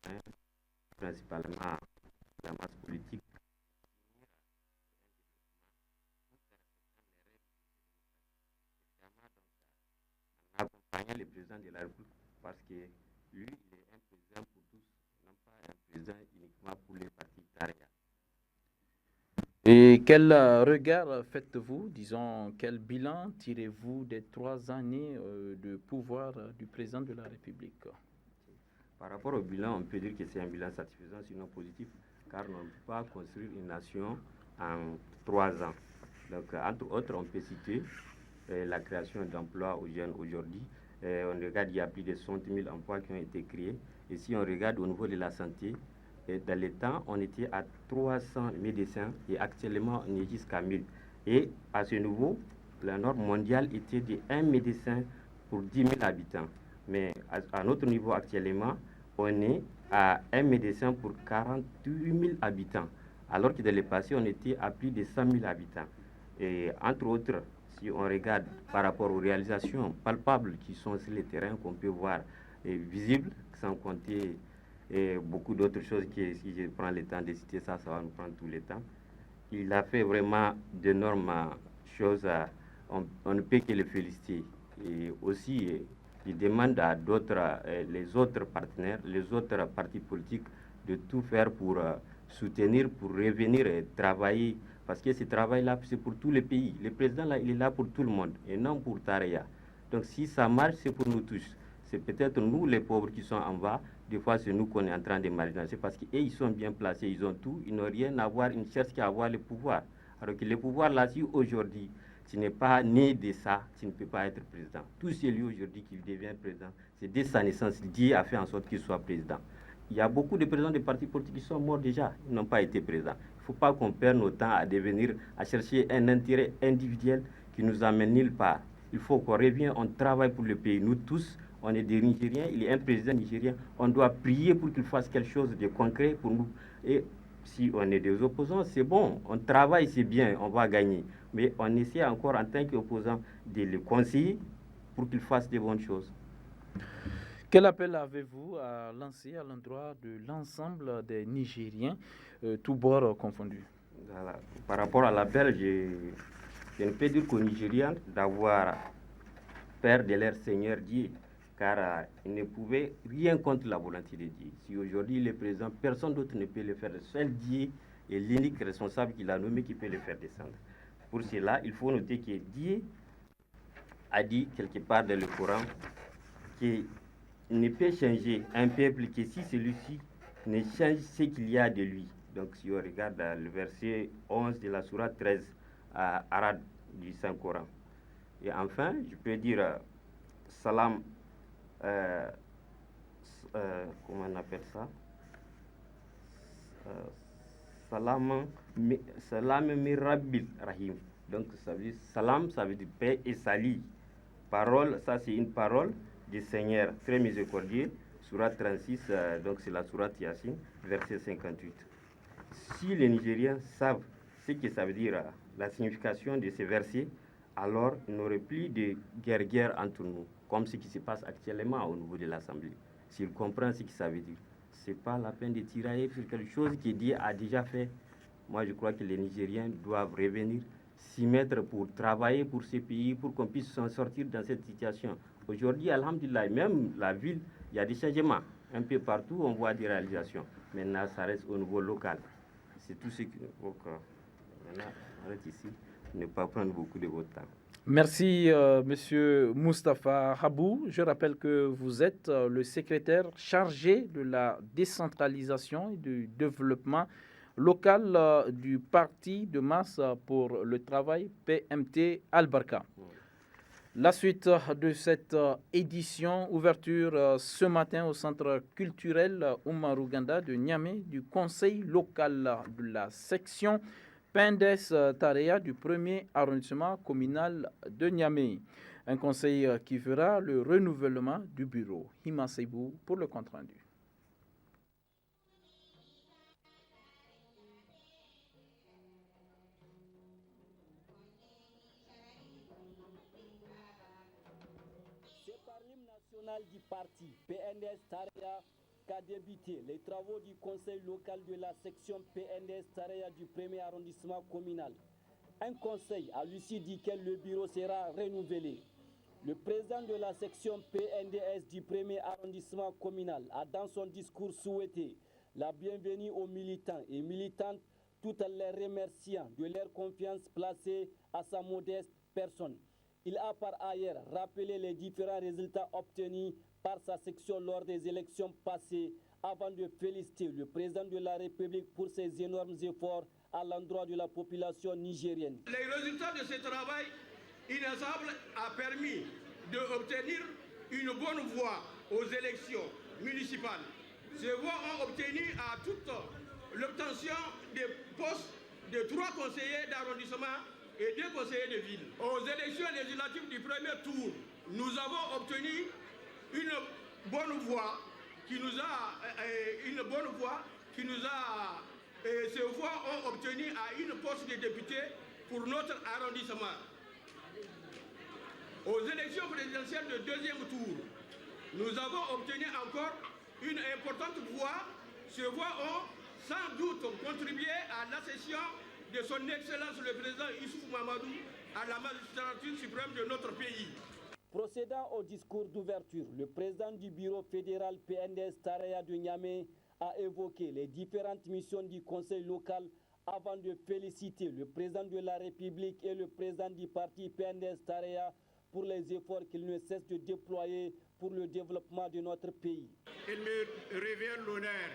citoyens, principalement la masse politique, accompagnant le président de la République parce que lui, il est un président pour tous, non pas un président uniquement pour les partis Taria. Et quel regard faites-vous, disons, quel bilan tirez-vous des 3 années de pouvoir du président de la République? Par rapport au bilan, on peut dire que c'est un bilan satisfaisant, sinon positif, car on ne peut pas construire une nation en 3 ans. Donc, entre autres, on peut citer la création d'emplois aux jeunes aujourd'hui. On regarde, il y a plus de 60 000 emplois qui ont été créés. Et si on regarde au niveau de la santé, dans le temps, on était à 300 médecins et actuellement, on est jusqu'à 1000. Et à ce niveau, la norme mondiale était de 1 médecin pour 10 000 habitants. Mais à notre niveau actuellement, on est à 1 médecin pour 48 000 habitants. Alors que dans le passé, on était à plus de 100 000 habitants. Et entre autres, si on regarde par rapport aux réalisations palpables qui sont sur le terrain, qu'on peut voir et visibles, sans compter beaucoup d'autres choses que si je prends le temps de citer ça, ça va nous prendre tout le temps. Il a fait vraiment d'énormes choses. On ne peut que le féliciter. Et aussi, il demande à les autres partenaires, les autres partis politiques de tout faire pour soutenir, pour revenir et travailler. Parce que ce travail-là, c'est pour tous les pays. Le président, là, il est là pour tout le monde et non pour Tareya. Donc, si ça marche, c'est pour nous tous. C'est peut-être nous, les pauvres, qui sont en bas. Des fois, c'est nous qu'on est en train de marginaliser parce qu'eux, ils sont bien placés, ils ont tout, ils n'ont rien à voir, ils ne cherchent qu'à avoir le pouvoir. Alors que le pouvoir, là, si aujourd'hui, tu n'es pas né de ça, tu ne peux pas être président. Tout celui aujourd'hui qui devient président, c'est dès sa naissance, Dieu a fait en sorte qu'il soit président. Il y a beaucoup de présidents de partis politiques qui sont morts déjà, ils n'ont pas été présidents. Il ne faut pas qu'on perde notre temps à devenir, à chercher un intérêt individuel qui nous amène nulle part. Il faut qu'on revienne, on travaille pour le pays. Nous tous, on est des Nigériens, il est un président nigérien, on doit prier pour qu'il fasse quelque chose de concret pour nous. Et si on est des opposants, c'est bon, on travaille, c'est bien, on va gagner. Mais on essaie encore en tant qu'opposant de le conseiller pour qu'il fasse de bonnes choses. Quel appel avez-vous à lancer à l'endroit de l'ensemble des Nigériens, tous bords confondus? Voilà. Par rapport à l'appel, je ne peux dire qu'aux Nigériens d'avoir peur de leur Seigneur Dieu, car ils ne pouvaient rien contre la volonté de Dieu. Si aujourd'hui le président, personne d'autre ne peut le faire. Seul Dieu est l'unique responsable qu'il a nommé qui peut le faire descendre. Pour cela, il faut noter que Dieu a dit quelque part dans le Coran qu'il ne peut changer un peuple que si celui-ci ne change ce qu'il y a de lui. Donc si on regarde le verset 11 de la sourate 13 à Arad du Saint-Coran. Et enfin, je peux dire salam, comment on appelle ça, salam, salam mirabbil rahim. Donc ça veut dire salam, ça veut dire paix et salut. Parole, ça c'est une parole du Seigneur très miséricordieux. Sourate 36, donc c'est la sourate Yassine, verset 58. Si les Nigériens savent ce que ça veut dire, la signification de ces versets, alors il n'y aurait plus de guerre entre nous, comme ce qui se passe actuellement au niveau de l'Assemblée. S'ils comprennent ce que ça veut dire, ce n'est pas la peine de tirailler sur quelque chose que Dieu a déjà fait. Moi, je crois que les Nigériens doivent revenir, s'y mettre pour travailler pour ces pays, pour qu'on puisse s'en sortir dans cette situation. Aujourd'hui, alhamdulillah, même la ville, il y a des changements. Un peu partout, on voit des réalisations. Maintenant, ça reste au niveau local. C'est tout ce qu'il faut que... Maintenant, on reste ici, ne pas prendre beaucoup de votre temps. Merci, Monsieur Moustapha Habou. Je rappelle que vous êtes le secrétaire chargé de la décentralisation et du développement local du Parti de masse pour le travail PMT Al-Barka. La suite de cette édition, ouverture ce matin au centre culturel Oumar Ouganda de Niamey du conseil local de la section Pendes Tarea du premier arrondissement communal de Niamey. Un conseil qui fera le renouvellement du bureau. Hima Seibou pour le compte-rendu. C'est par l'hymne national du parti PNDS Tarea qu'a débuté les travaux du conseil local de la section PNDS Tareya du 1er arrondissement communal. Un conseil à l'issue duquel le bureau sera renouvelé. Le président de la section PNDS du 1er arrondissement communal a dans son discours souhaité la bienvenue aux militants et militantes tout en les remerciant de leur confiance placée à sa modeste personne. Il a par ailleurs rappelé les différents résultats obtenus par sa section lors des élections passées avant de féliciter le président de la République pour ses énormes efforts à l'endroit de la population nigérienne. Les résultats de ce travail inlassable a permis d'obtenir une bonne voix aux élections municipales. Ces voix ont obtenu à toute l'obtention des postes de 3 conseillers d'arrondissement et 2 conseillers de ville. Aux élections législatives du premier tour, nous avons obtenu une bonne voix qui nous a ces voix ont obtenu à une poste de député pour notre arrondissement. Aux élections présidentielles de deuxième tour, nous avons obtenu encore une importante voix. Ces voix ont sans doute contribué à l'accession de son Excellence le président Issoufou Mahamadou à la magistrature suprême de notre pays. Procédant au discours d'ouverture, le président du bureau fédéral PNDS Tareya de Niamey a évoqué les différentes missions du conseil local avant de féliciter le président de la République et le président du parti PNDS Tareya pour les efforts qu'ils ne cessent de déployer pour le développement de notre pays. Il me revient l'honneur,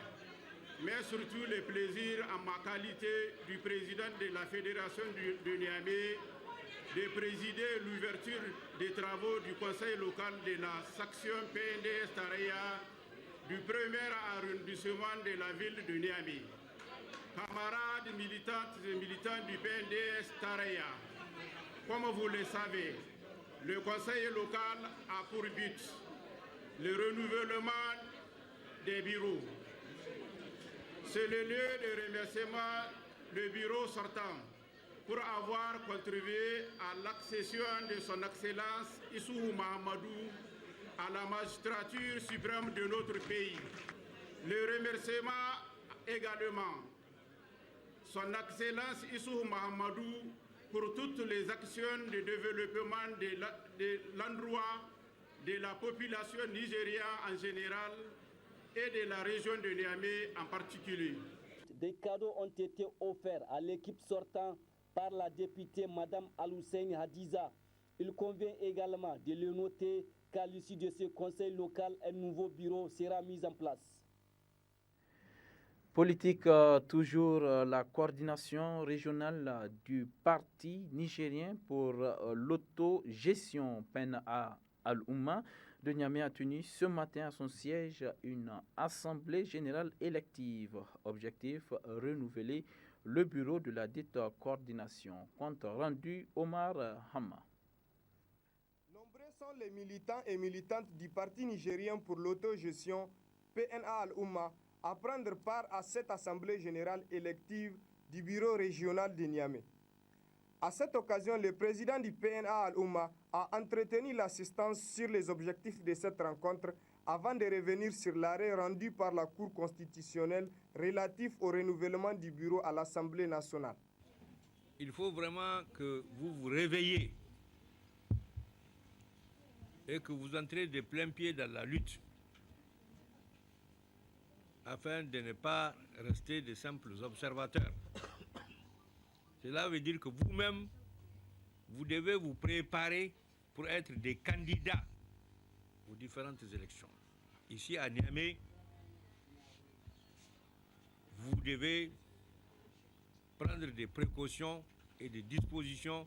mais surtout le plaisir en ma qualité du président de la Fédération de Niamey de présider l'ouverture des travaux du conseil local de la section PNDS Tareya du 1er arrondissement de la ville de Niamey. Camarades militantes et militants du PNDS Tareya, comme vous le savez, le conseil local a pour but le renouvellement des bureaux. C'est le lieu de remerciement du bureau sortant pour avoir contribué à l'accession de son Excellence Issoufou Mahamadou à la magistrature suprême de notre pays. Le remerciement également son Excellence Issoufou Mahamadou pour toutes les actions de développement de l'endroit de la population nigériane en général et de la région de Niamey en particulier. Des cadeaux ont été offerts à l'équipe sortant par la députée Mme Al-Hussein Hadiza. Il convient également de le noter qu'à l'issue de ce conseil local, un nouveau bureau sera mis en place. Politique, toujours la coordination régionale du parti nigérien pour l'autogestion PENA Al-Oumma de Niamey a tenu ce matin à son siège une assemblée générale élective. Objectif, renouveler le bureau de la dite coordination. Compte rendu Omar Hamma. Nombreux sont les militants et militantes du parti nigérien pour l'autogestion PNA Al-Oumma à prendre part à cette assemblée générale élective du bureau régional de Niamey. À cette occasion, le président du PNA Al-Oumma a entretenu l'assistance sur les objectifs de cette rencontre avant de revenir sur l'arrêt rendu par la Cour constitutionnelle relatif au renouvellement du bureau à l'Assemblée nationale. Il faut vraiment que vous vous réveillez et que vous entrez de plein pied dans la lutte afin de ne pas rester de simples observateurs. Cela veut dire que vous-même, vous devez vous préparer pour être des candidats aux différentes élections. Ici à Niamey, vous devez prendre des précautions et des dispositions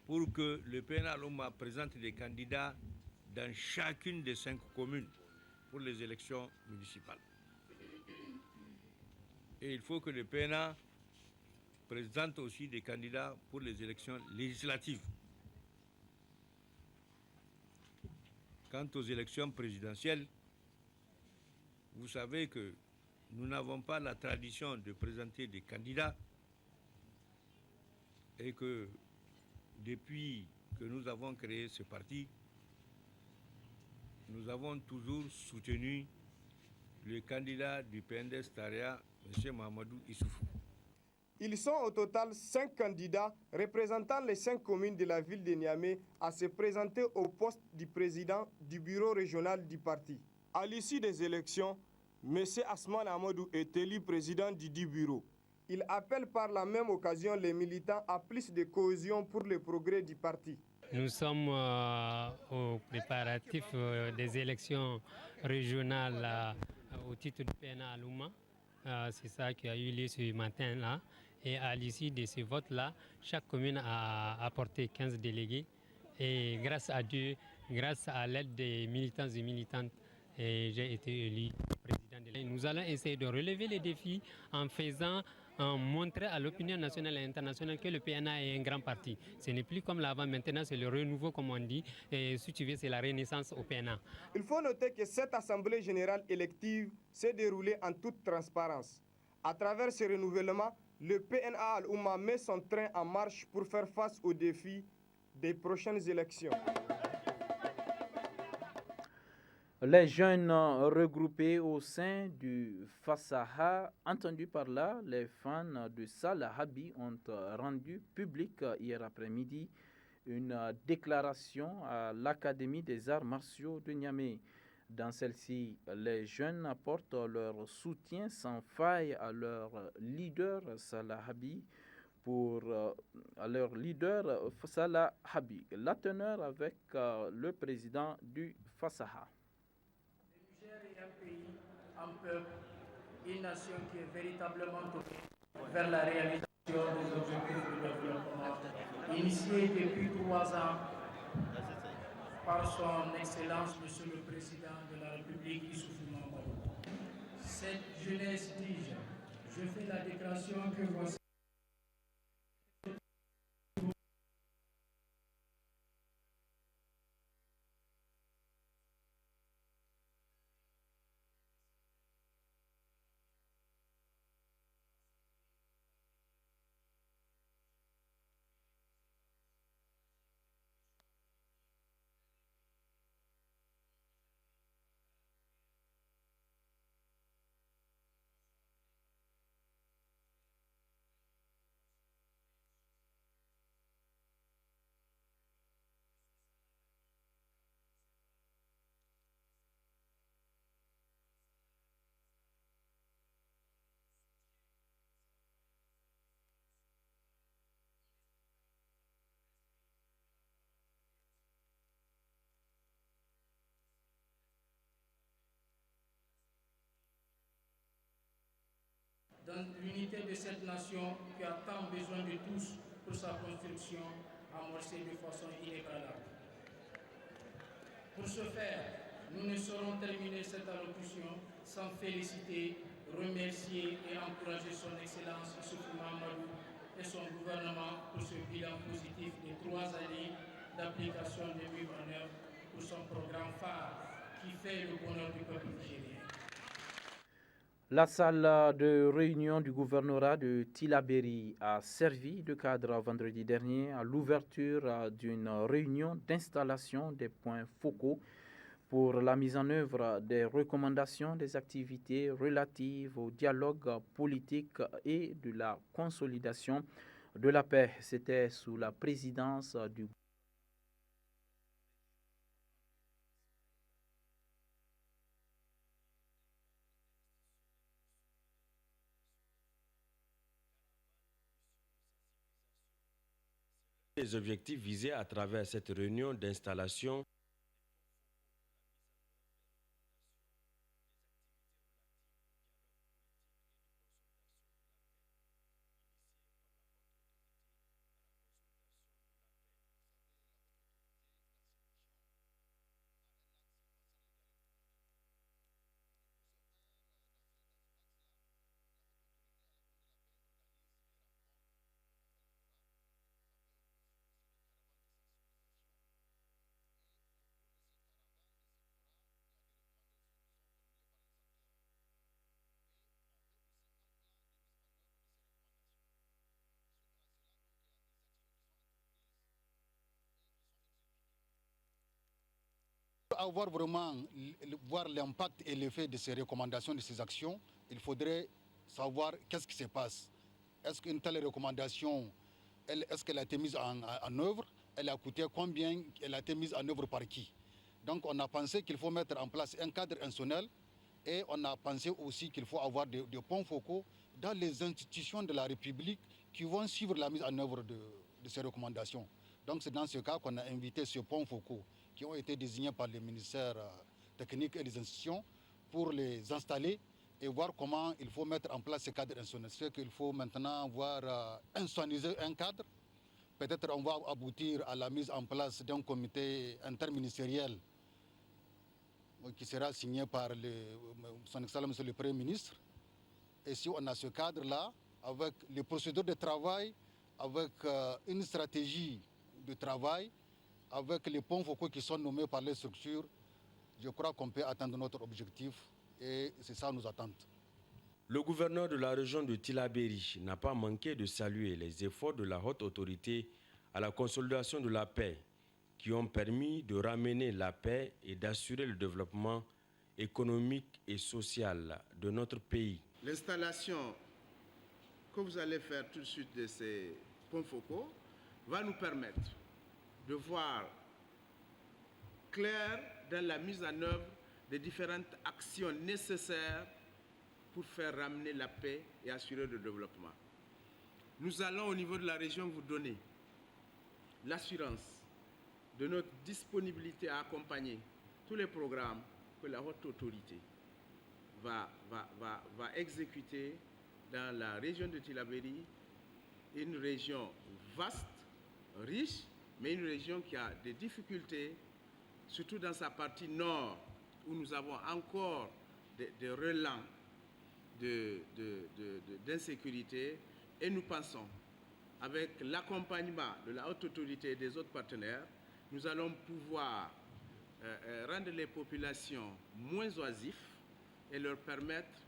pour que le PNA Al-Oumma présente des candidats dans chacune des 5 communes pour les élections municipales. Et il faut que le PNA présente aussi des candidats pour les élections législatives. Quant aux élections présidentielles, vous savez que nous n'avons pas la tradition de présenter des candidats et que depuis que nous avons créé ce parti, nous avons toujours soutenu le candidat du PNDS Taria, M. Mahamadou Issoufou. Ils sont au total 5 candidats représentant les 5 communes de la ville de Niamey à se présenter au poste du président du bureau régional du parti. À l'issue des élections, M. Asman Amadou est élu président du dit bureau. Il appelle par la même occasion les militants à plus de cohésion pour le progrès du parti. Nous sommes aux préparatifs des élections régionales au titre du PNA à Louma. C'est ça qui a eu lieu ce matin-là. Et à l'issue de ce vote-là, chaque commune a apporté 15 délégués. Et grâce à Dieu, grâce à l'aide des militants et militantes, j'ai été élu président de l'État. Nous allons essayer de relever les défis en montrer à l'opinion nationale et internationale que le PNA est un grand parti. Ce n'est plus comme l'avant, maintenant c'est le renouveau comme on dit. Et si tu veux, c'est la renaissance au PNA. Il faut noter que cette assemblée générale élective s'est déroulée en toute transparence. À travers ce renouvellement, le PNA Al-Oumma met son train en marche pour faire face aux défis des prochaines élections. Les jeunes regroupés au sein du Fassaha, entendus par là, les fans de Salah Habi ont rendu public hier après-midi une déclaration à l'Académie des arts martiaux de Niamey. Dans celle-ci, les jeunes apportent leur soutien sans faille à leur leader Salah Habi La teneur avec le président du Fassaha. Le Niger est un pays, un peuple, une nation qui est véritablement tournée vers la réalisation des objectifs de développement initiés depuis 3 ans par son Excellence, Monsieur le Président de la République, Issoufou Mahamadou. Cette jeunesse, dis-je, je fais la déclaration que voici. Dans l'unité de cette nation qui a tant besoin de tous pour sa construction amorcée de façon inébranlable. Pour ce faire, nous ne saurons terminer cette allocution sans féliciter, remercier et encourager son Excellence Issoufou Mahamadou et son gouvernement pour ce bilan positif de 3 années d'application de mise en œuvre pour son programme phare qui fait le bonheur du peuple nigérien. La salle de réunion du gouvernorat de Tillabéri a servi de cadre vendredi dernier à l'ouverture d'une réunion d'installation des points focaux pour la mise en œuvre des recommandations des activités relatives au dialogue politique et de la consolidation de la paix. C'était sous la présidence du Les objectifs visés à travers cette réunion d'installation Pour avoir vraiment, voir l'impact et l'effet de ces recommandations, de ces actions, il faudrait savoir qu'est-ce qui se passe. Est-ce qu'une telle recommandation, est-ce qu'elle a été mise en œuvre? Elle a coûté combien? Elle a été mise en œuvre par qui? Donc on a pensé qu'il faut mettre en place un cadre institutionnel et on a pensé aussi qu'il faut avoir des points focaux dans les institutions de la République qui vont suivre la mise en œuvre de ces recommandations. Donc c'est dans ce cas qu'on a invité ces points focaux qui ont été désignés par les ministères techniques et les institutions pour les installer et voir comment il faut mettre en place ces cadres institutionnels. C'est qu'il faut maintenant voir institutionnaliser un cadre. Peut-être on va aboutir à la mise en place d'un comité interministériel qui sera signé par son Excellence Monsieur le Premier ministre. Et si on a ce cadre-là, avec les procédures de travail, avec une stratégie de travail, avec les points focaux qui sont nommés par les structures, je crois qu'on peut atteindre notre objectif et c'est ça nos attentes. Le gouverneur de la région de Tillabéri n'a pas manqué de saluer les efforts de la haute autorité à la consolidation de la paix qui ont permis de ramener la paix et d'assurer le développement économique et social de notre pays. L'installation que vous allez faire tout de suite de ces points focaux va nous permettre de voir clair dans la mise en œuvre des différentes actions nécessaires pour faire ramener la paix et assurer le développement. Nous allons au niveau de la région vous donner l'assurance de notre disponibilité à accompagner tous les programmes que la haute autorité va exécuter dans la région de Tillabéri, une région vaste, riche, mais une région qui a des difficultés, surtout dans sa partie nord, où nous avons encore des relents d'insécurité. Et nous pensons, avec l'accompagnement de la haute autorité et des autres partenaires, nous allons pouvoir rendre les populations moins oisives et leur permettre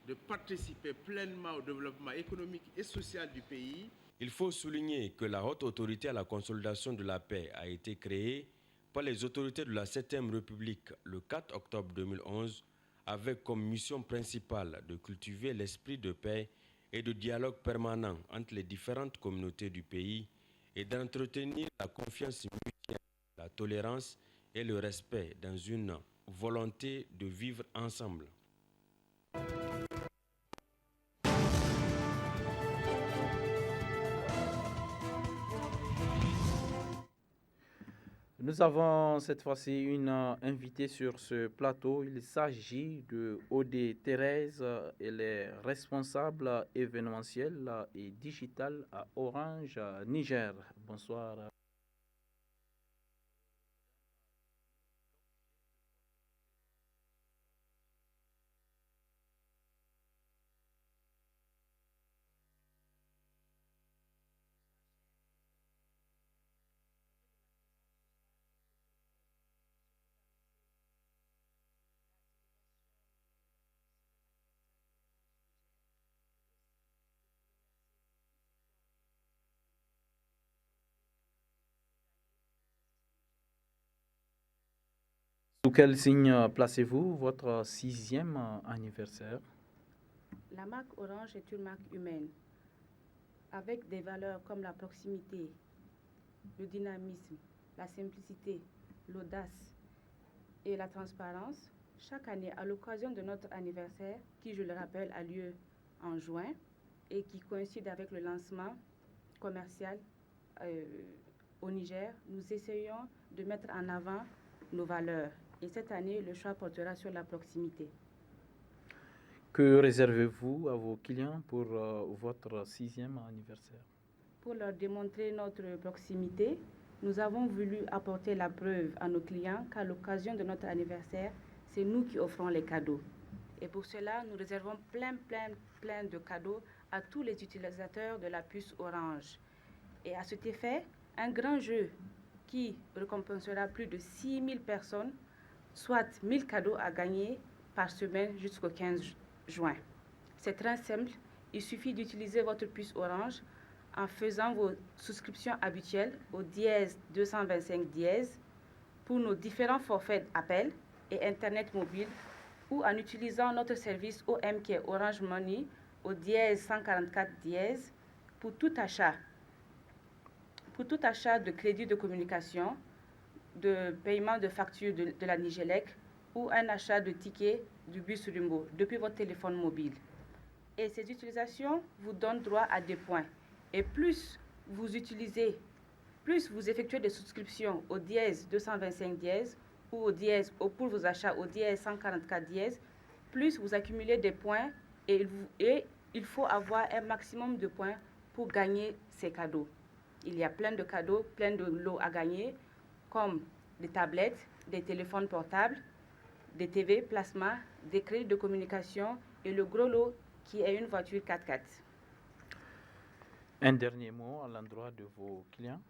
de participer pleinement au développement économique et social du pays. Il faut souligner que la haute autorité à la consolidation de la paix a été créée par les autorités de la 7e République le 4 octobre 2011 avec comme mission principale de cultiver l'esprit de paix et de dialogue permanent entre les différentes communautés du pays et d'entretenir la confiance mutuelle, la tolérance et le respect dans une volonté de vivre ensemble. Nous avons cette fois-ci une invitée sur ce plateau. Il s'agit de Odé Thérèse. Elle est responsable événementiel et digital à Orange, Niger. Bonsoir. Sous quel signe placez-vous votre 6e anniversaire? La marque Orange est une marque humaine, avec des valeurs comme la proximité, le dynamisme, la simplicité, l'audace et la transparence. Chaque année, à l'occasion de notre anniversaire, qui, je le rappelle, a lieu en juin et qui coïncide avec le lancement commercial au Niger, nous essayons de mettre en avant nos valeurs. Et cette année, le choix portera sur la proximité. Que réservez-vous à vos clients pour votre 6e anniversaire? Pour leur démontrer notre proximité, nous avons voulu apporter la preuve à nos clients qu'à l'occasion de notre anniversaire, c'est nous qui offrons les cadeaux. Et pour cela, nous réservons plein de cadeaux à tous les utilisateurs de la puce Orange. Et à cet effet, un grand jeu qui récompensera plus de 6000 personnes, soit 1000 cadeaux à gagner par semaine jusqu'au 15 juin. C'est très simple, il suffit d'utiliser votre puce Orange en faisant vos souscriptions habituelles au dièse 225 dièse pour nos différents forfaits d'appel et Internet mobile ou en utilisant notre service OMK Orange Money au dièse 144 dièse pour tout achat de crédit de communication, de paiement de facture de la Nigélec ou un achat de ticket du bus Rumbo depuis votre téléphone mobile. Et ces utilisations vous donnent droit à des points. Et plus vous effectuez des souscriptions au dièse 225 dièse ou pour vos achats au dièse 144 dièse, plus vous accumulez des points et il faut avoir un maximum de points pour gagner ces cadeaux. Il y a plein de cadeaux, plein de lots à gagner, comme des tablettes, des téléphones portables, des TV plasma, des crédits de communication et le gros lot qui est une voiture 4x4. Un dernier mot à l'endroit de vos clients.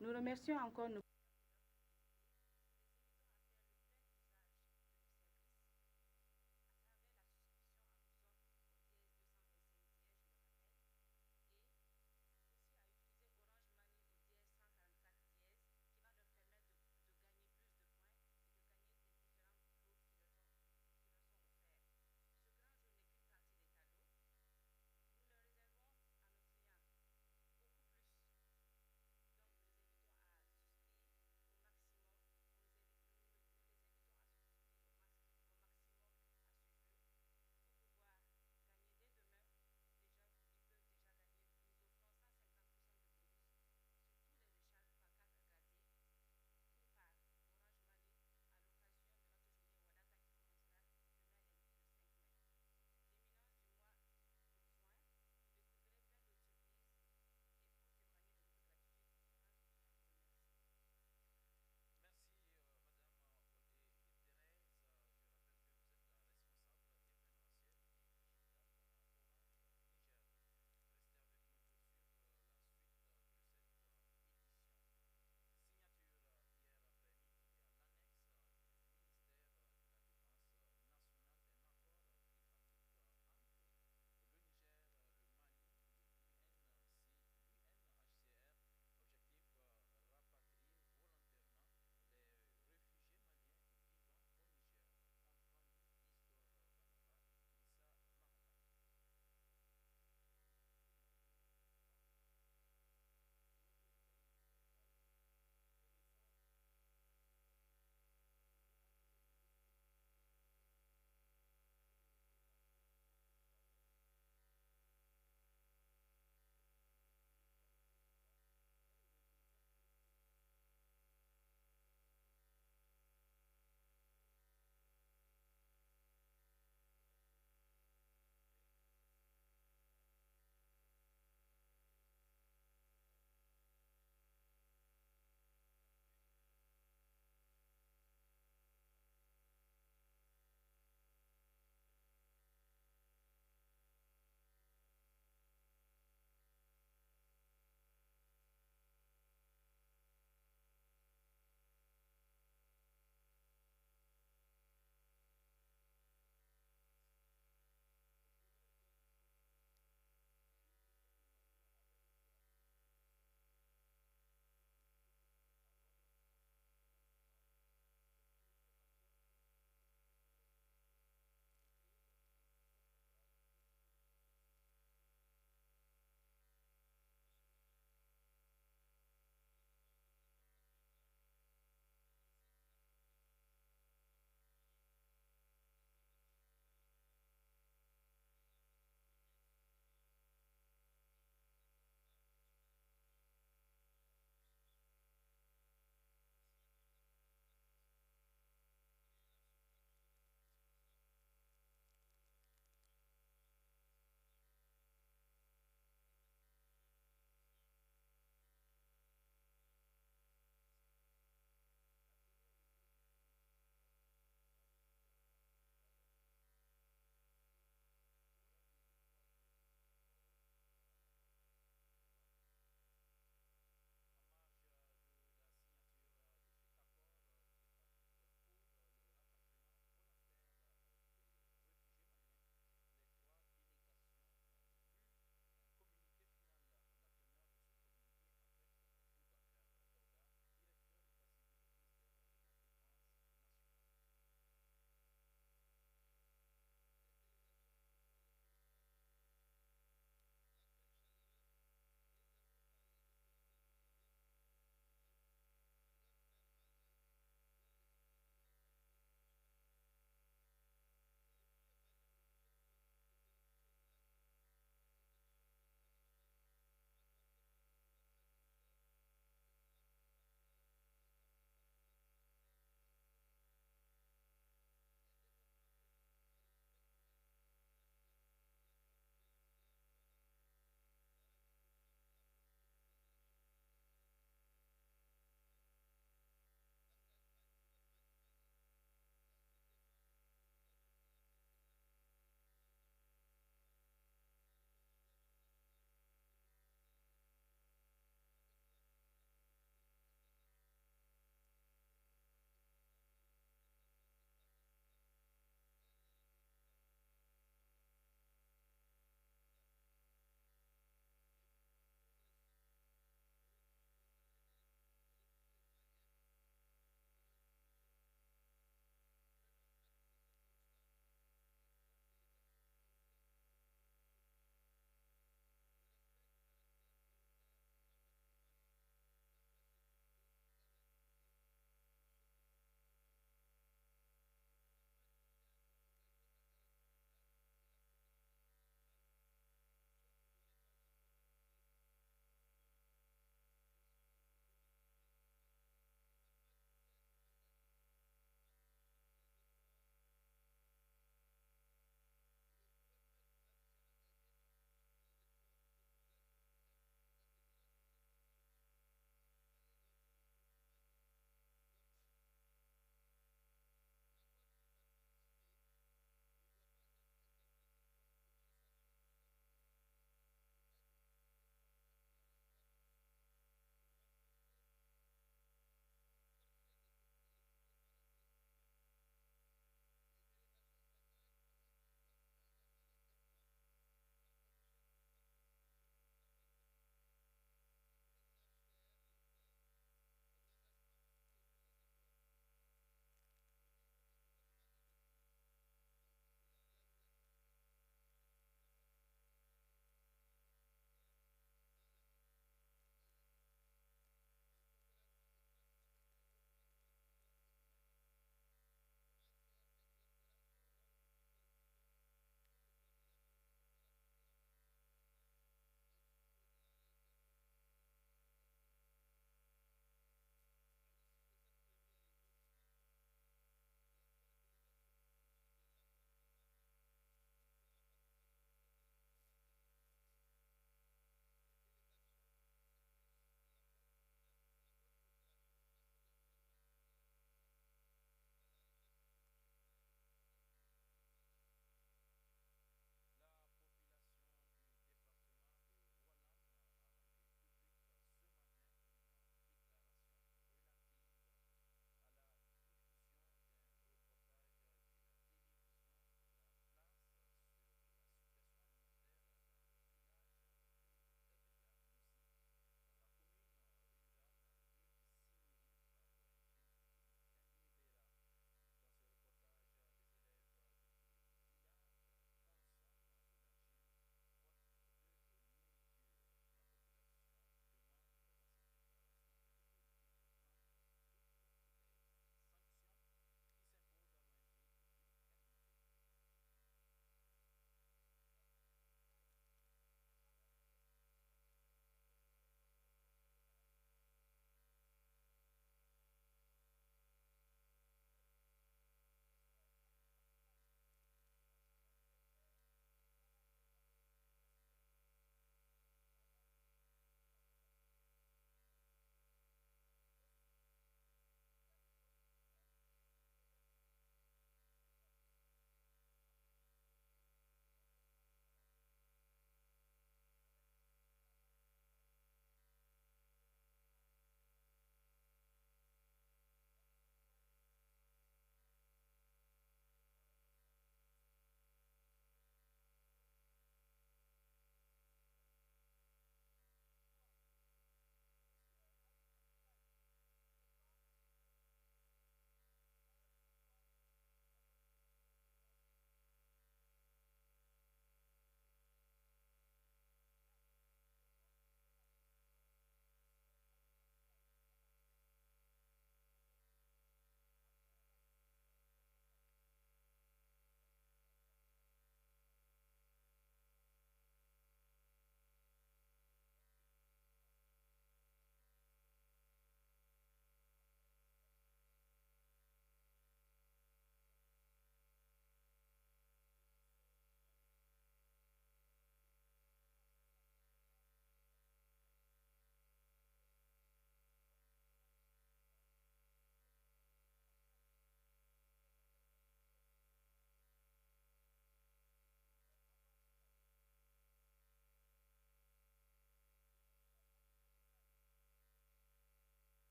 Nous remercions encore nos